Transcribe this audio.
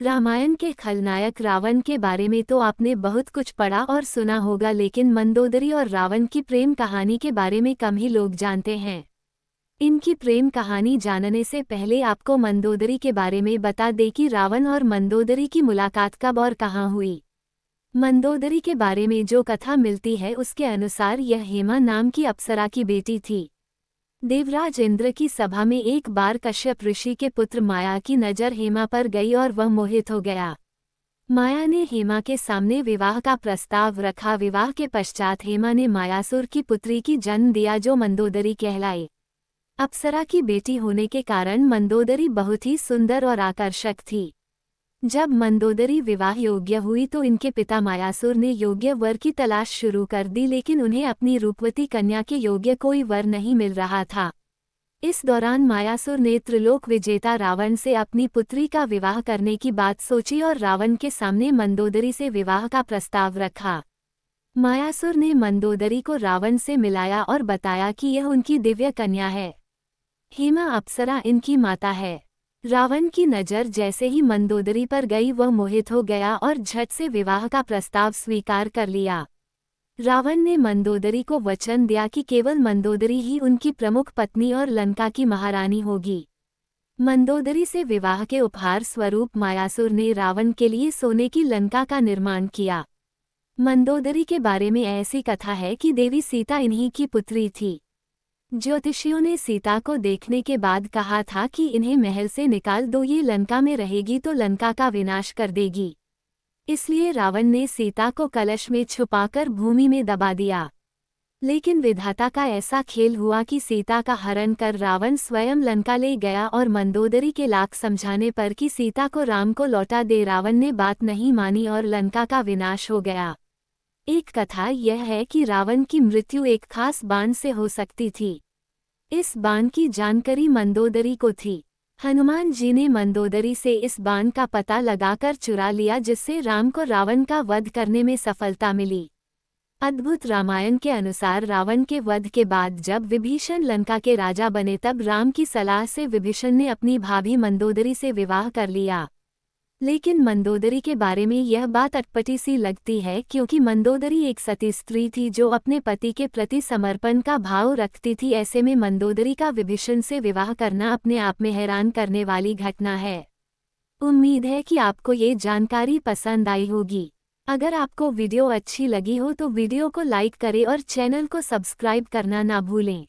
रामायण के खलनायक रावण के बारे में तो आपने बहुत कुछ पढ़ा और सुना होगा, लेकिन मंदोदरी और रावण की प्रेम कहानी के बारे में कम ही लोग जानते हैं। इनकी प्रेम कहानी जानने से पहले आपको मंदोदरी के बारे में बता दें कि रावण और मंदोदरी की मुलाकात कब और कहाँ हुई। मंदोदरी के बारे में जो कथा मिलती है उसके अनुसार यह हेमा नाम की अप्सरा की बेटी थी। देवराज इंद्र की सभा में एक बार कश्यप ऋषि के पुत्र माया की नज़र हेमा पर गई और वह मोहित हो गया। माया ने हेमा के सामने विवाह का प्रस्ताव रखा। विवाह के पश्चात हेमा ने मायासुर की पुत्री की जन्म दिया जो मंदोदरी कहलाई। अप्सरा की बेटी होने के कारण मंदोदरी बहुत ही सुंदर और आकर्षक थी। जब मंदोदरी विवाह योग्य हुई तो इनके पिता मायासुर ने योग्य वर की तलाश शुरू कर दी, लेकिन उन्हें अपनी रूपवती कन्या के योग्य कोई वर नहीं मिल रहा था। इस दौरान मायासुर ने त्रिलोक विजेता रावण से अपनी पुत्री का विवाह करने की बात सोची और रावण के सामने मंदोदरी से विवाह का प्रस्ताव रखा। मायासुर ने मंदोदरी को रावण से मिलाया और बताया कि यह उनकी दिव्य कन्या है। हेमा अप्सरा इनकी माता है। रावण की नज़र जैसे ही मंदोदरी पर गई वह मोहित हो गया और झट से विवाह का प्रस्ताव स्वीकार कर लिया। रावण ने मंदोदरी को वचन दिया कि केवल मंदोदरी ही उनकी प्रमुख पत्नी और लंका की महारानी होगी। मंदोदरी से विवाह के उपहार स्वरूप मायासुर ने रावण के लिए सोने की लंका का निर्माण किया। मंदोदरी के बारे में ऐसी कथा है कि देवी सीता इन्हीं की पुत्री थी। ज्योतिषियों ने सीता को देखने के बाद कहा था कि इन्हें महल से निकाल दो, ये लंका में रहेगी तो लंका का विनाश कर देगी। इसलिए रावण ने सीता को कलश में छुपाकर भूमि में दबा दिया। लेकिन विधाता का ऐसा खेल हुआ कि सीता का हरण कर रावण स्वयं लंका ले गया और मंदोदरी के लाख समझाने पर कि सीता को राम को लौटा दे, रावण ने बात नहीं मानी और लंका का विनाश हो गया। एक कथा यह है कि रावण की मृत्यु एक खास बाण से हो सकती थी। इस बाण की जानकारी मंदोदरी को थी। हनुमान जी ने मंदोदरी से इस बाण का पता लगाकर चुरा लिया, जिससे राम को रावण का वध करने में सफलता मिली। अद्भुत रामायण के अनुसार रावण के वध के बाद जब विभीषण लंका के राजा बने तब राम की सलाह से विभीषण ने अपनी भाभी मंदोदरी से विवाह कर लिया। लेकिन मंदोदरी के बारे में यह बात अटपटी सी लगती है, क्योंकि मंदोदरी एक सती स्त्री थी जो अपने पति के प्रति समर्पण का भाव रखती थी। ऐसे में मंदोदरी का विभीषण से विवाह करना अपने आप में हैरान करने वाली घटना है। उम्मीद है कि आपको ये जानकारी पसंद आई होगी। अगर आपको वीडियो अच्छी लगी हो तो वीडियो को लाइक करें और चैनल को सब्सक्राइब करना ना भूलें।